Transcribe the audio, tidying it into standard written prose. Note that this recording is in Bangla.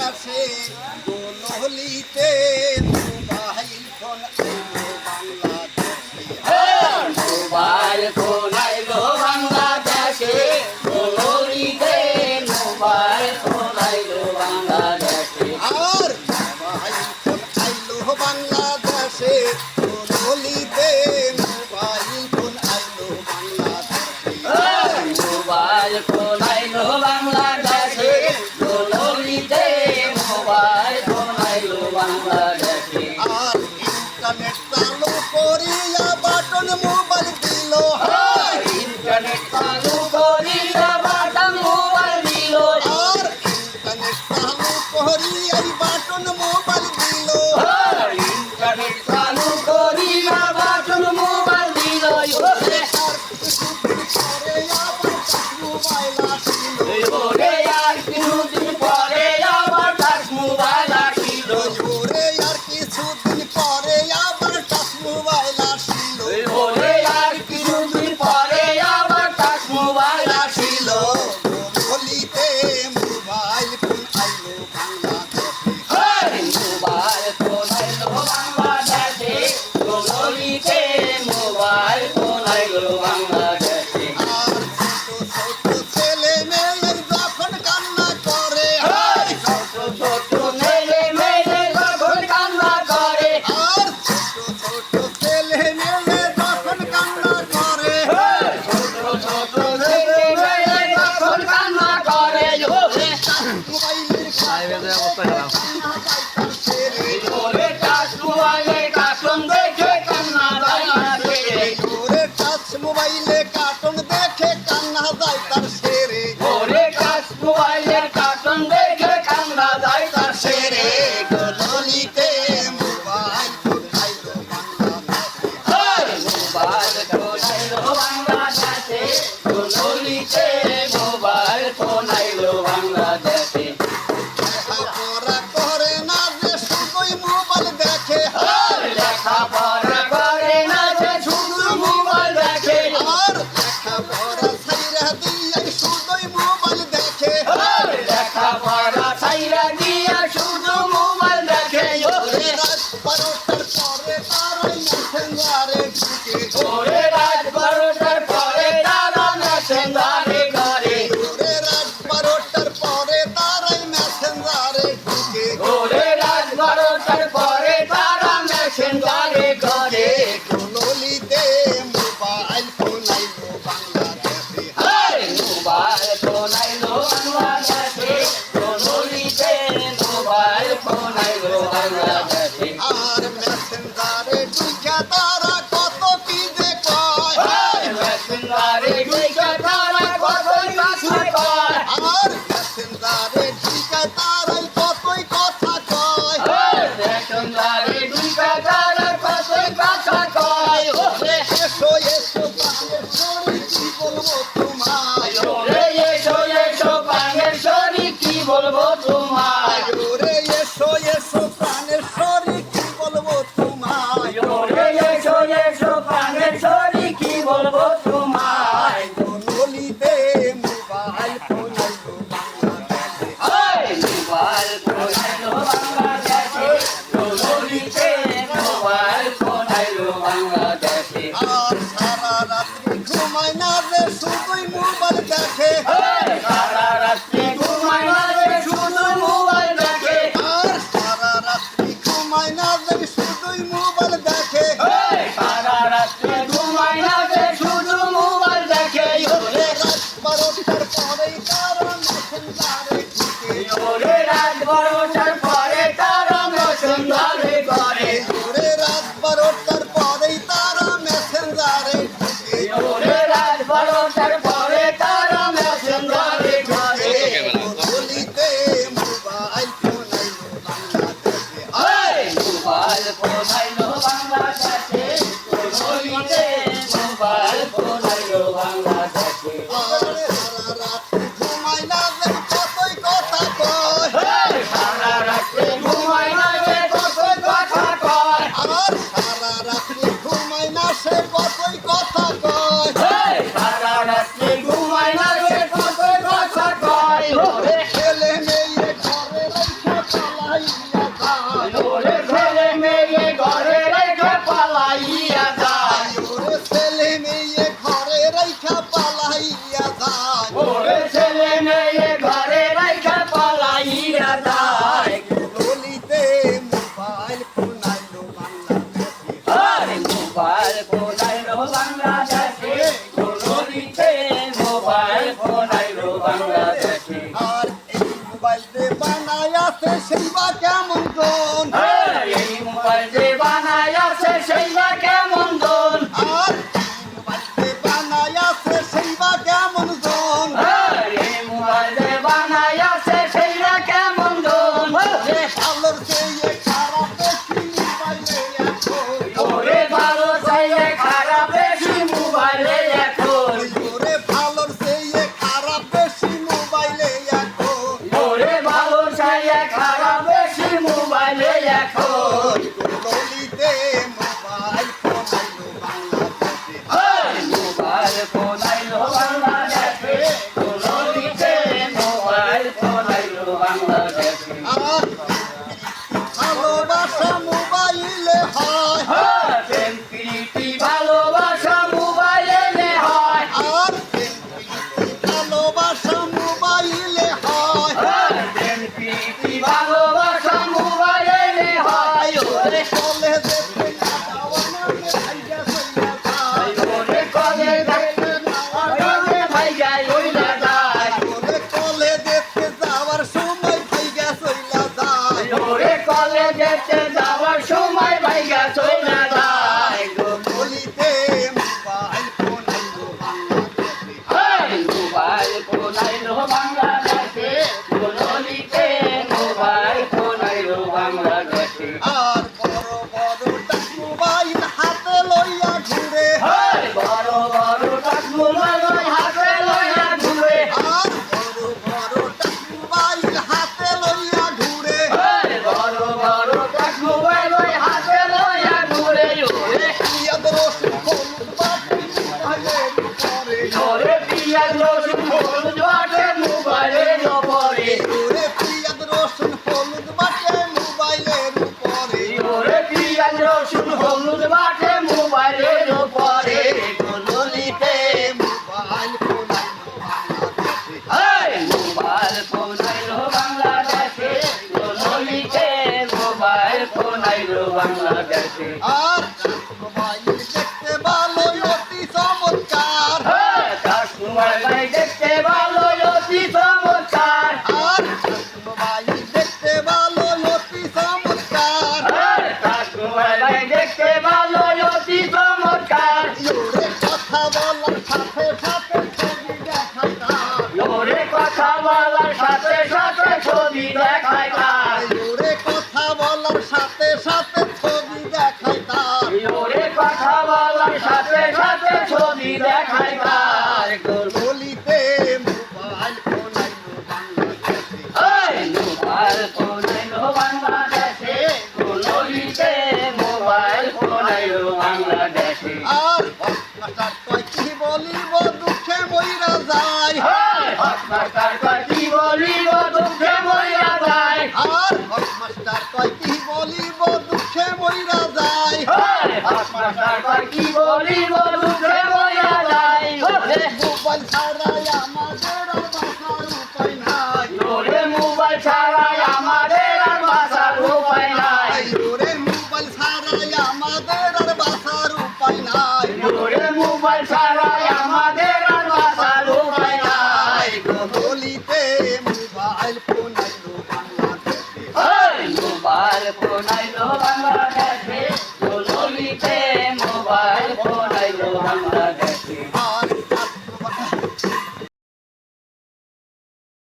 দেশে দোললিতে মোবাইল ফোন আইলো বাংলাদেশে মোবাইল ফোন আইলো বাংলাদেশে দোললিতে মোবাইল ফোন আইলো বাংলাদেশে আর মোবাইল ফোন আইলো বাংলাদেশে দোললিতে মোবাইল ফোন আইলো বাংলাদেশে মোবাইল ফোন আইলো বাংলাদেশে দোললিতে মোবাইল ফোন আইলো বাংলাদেশে আর ইন্টারনেট চালু করিয়া বাটন মোবাইল দিল ইন্টারনেট চালু করিয়া বাটন মোবাইল দিল আর ইন্টারনেট চালু করিয়া বাটন মোবাইল দিল ইন্টারনেট চালু করিয়া বাটন মোবাইল দিল ওরে আর কিছুদিন পরে আবার টাচ মোবাইল আসিল ওরে আর কিছুদিন পরে আবার টাচ মোবাইল আসিল দোললিতে মোবাইল ফোন আইলো বাংলাদেশে দোললিতে মোবাইল ফোন আইলো বাংলাদেশে আর ছোট ছোট ছেলে মেয়ে যখন কান্না করে ছোট ছোট মেয়ে মেয়ে যখন কান্না করে আর ছোট ছোট ছেলে মেয়ে যখন কান্না করে ছোট ছোট মেয়ে মেয়ে যখন কান্না করে ওরে টাচ মোবাইলে কার্টুন দেখে কান্না যায় না ছেড়ে ওরে টাচ মোবাইলে কার্টুন দেখে কান্না যায় তার সেরে ওরে টাচ মোবাইলে কার্টুন দেখে কান্না যায় তার ছেড়ে দোললিতে মোবাইল ফোন আইলো বাংলাদেশে মোবাইল ফোন আইলো বাংলাদেশে দোললিতে মোবাইল ফোন আইলো বাংলাদেশে লেখাপড়া করে না যে শুধুই মোবাইল দেখে লেখাপড়া করে না যে শুধু মোবাইল দেখে আর লেখাপড়া ছাইরা দিয়ে শুধুই মোবাইল দেখে লেখাপড়া ছাইরা দিয়া শুধু মোবাইল দেখে ওরে রাত 12টার পরে তারাই মেসেঞ্জারে ঢুকে ওরে রাত 12টার পরে তারা মেসেঞ্জারে করে ওরে রাত 12টার পরে তারাই মেসেঞ্জারে ঢুকে ওরে রাত 12টার পরে তারা মেসেঞ্জারে করে দোললিতে মোবাইল ফোন আইলো বাংলাদেশে মোবাইল ফোন আইলো বাংলাদেশে দোললিতে মোবাইল ফোন আইলো বাংলাদেশে আর মেসেঞ্জারে ঢুকে তারা কত কি যে কয় মেসেঞ্জারে ঢুকে তারা কতই কথা কয় আর মেসেঞ্জারে ঢুকে তারাই কতই কথা কয় মেসেঞ্জারে ঢুকে তারা কতই কথা কয় এসো এসো প্রাণের শরীর কি বলবো তোমায় ওরে এসো এসো প্রাণের শরীর কি বলবো তোমায় ওরে এসো এসো প্রাণের শরীর কি বলবো তোমায় ওরে এসো এসো প্রাণের শরীর কি বলবো তোমায় দোললিতে মোবাইল ফোন আইলো বাংলাদেশে মোবাইল ফোন আইলো বাংলাদেশে দোললিতে মোবাইল ফোন আইলো বাংলাদেশে আর সারা রাত্রি ঘুমায় না যে শুধুই মোবাইল দেখে সারা রাত্রি ঘুমায় না যে শুধু মোবাইল দেখে আর সারা রাত্রি ঘুমায় না যে শুধুই মোবাইল দেখে সারা রাত্রি ঘুমায় না যে শুধু মোবাইল দেখে ওরে রাত 12টার পরেই তারা মেসেঞ্জারে ঢুকে ওরে রাত 12টার পরে তারা মেসেঞ্জারে করে ওরে রাত 12টার পরেই তারা মেসেঞ্জারে ঢুকে ওরে রাত 12টার পরে তারা মেসেঞ্জারে করে দোললিতে মোবাইল ফোন আইলো বাংলাদেশে মোবাইল ফোন আইলো বাংলাদেশে দোললিতে মোবাইল ফোন আইলো বাংলাদেশে আর সারা রাত্রি ঘুমায় না যে কতই কথা কয় সারা রাত্রি ঘুমায় না যে কতই কথা কয় আর সারা রাত্রি ঘুমায় না সে কতই কথা কয় সারা রাত্রি ঘুমায় না যে কতই কথা কয় ছেলে মেয়ে ঘরে রাইখা বানায়াছে সেই বা কেমন জন এই মোবাইল যে বানাইছে সেই বা কেমন জন আর মোবাইল বানায়াছে সেই বা কেমন জন এই মোবাইল যে বানাইছে সেই বা কেমন জন ভালোর চেয়ে খারাপ বেশি মোবাইলে এখন ওরে ভালো চাইলে খারাপ বেশি মোবাইলে এখন ওরে ভালোর চেয়ে খারাপ বেশি মোবাইলে এখন ওরে ভালো চাইলে খারাপ বেশি মোবাইলে এখন ললিতে মোবাইল ফোনাইলো বাংলাদেশে মোবাইল ফোন আইলো বাংলাদেশে ললিতে মোবাইল ফোন আইলো বাংলাদেশে আর ভালোবাসা মোবাইলে হয় প্রেম প্রীতি ভালোবাসা মোবাইলে হয় আর ভালোবাসা মোবাইলে হয় প্রেম প্রীতি ভালোবাসা মোবাইলে হয় ওরে চলে যেতে না যাওয়া মানে ভাইয়া চইলা যায় ওরে কলে দেখতে ওরে ভাই যায় ওইলা যায় ওরে চলে যেতে যাওয়ার সময় ভাইয়া চইলা যায় ওরে কলে যেতে যাওয়ার সময় ভাইগা চইলা যায় বলিতে মোবাইল ফোনাইলো বাংলাদেশে মোবাইল ফোন আইলো বাংলাদেশে ললিতে মোবাইল ফোন আইলো বাংলাদেশে আর বড় বড় টাক মোবাইল হাতে লইয়া ঘুরে বড় বড় টাক মোবাইল হাতে লইয়া ঘুরে আর বড় বড় টাক মোবাইল হাতে লইয়া ঘুরে বড় বড় টাক মোবাইল হাতে লইয়া ঘুরে ওরে ইয়াদ রসুন হলুদ বাটি মোবাইলের উপরে ওরে পিয়াজ রসুন হলুদ বাটে মোবাইলের উপরে ওরে পিয়াদ রসুন হলুদ বাটে মোবাইলের উপরে ওরে পিয়াজ রসুন হলুদ বাটে মোবাইলের উপরে ললিতে মোবাইল ফোনাইলো বাংলাদেশে মোবাইল ফোন আইলো বাংলাদেশে ললিতে মোবাইল ফোন আইলো বাংলাদেশে আর মোবাইল দেখতে ভালো অতি চমৎকার তার মোবাইল দেখতে ভালো অতি চমৎকার আর মোবাইল দেখতে ভালো অতি চমৎকার তার মোবাইল দেখতে ভালো অতি চমৎকার ওরে কথা বলার সাথে সাথে ছবি দেখায় তার ওরে কথা বলার সাথে সাথে ছবি দেখায় তার ওরে কথা বলার সাথে সাথে ছবি দেখায় তার ওরে কথা বলার সাথে সাথে ছবি দেখায় তার বলিতে মোবাইল ফোনাইলো বাংলাদেশে মোবাইল ফোন আইলো বাংলাদেশে ললিতে মোবাইল ফোন আইলো বাংলাদেশে আর মাস্টার কয় কি বলিব দুঃখে মইরা যায় মাস্টার কয় কি বলিব দুঃখে মইরা যায় আর মাস্টার কয় কি বলিব দুঃখে মইরা যায় মাস্টার কয় কি বলিব দুঃখে মইরা যায় মোবাইল ছাড়াই আমাদের আর বাঁচার উপায় নাই ওরে মোবাইল ছাড়াই আমাদের আর বাঁচার উপায় নাই ওরে মোবাইল ছাড়াই আমাদের আর বাঁচার উপায় নাই ওরে মোবাইল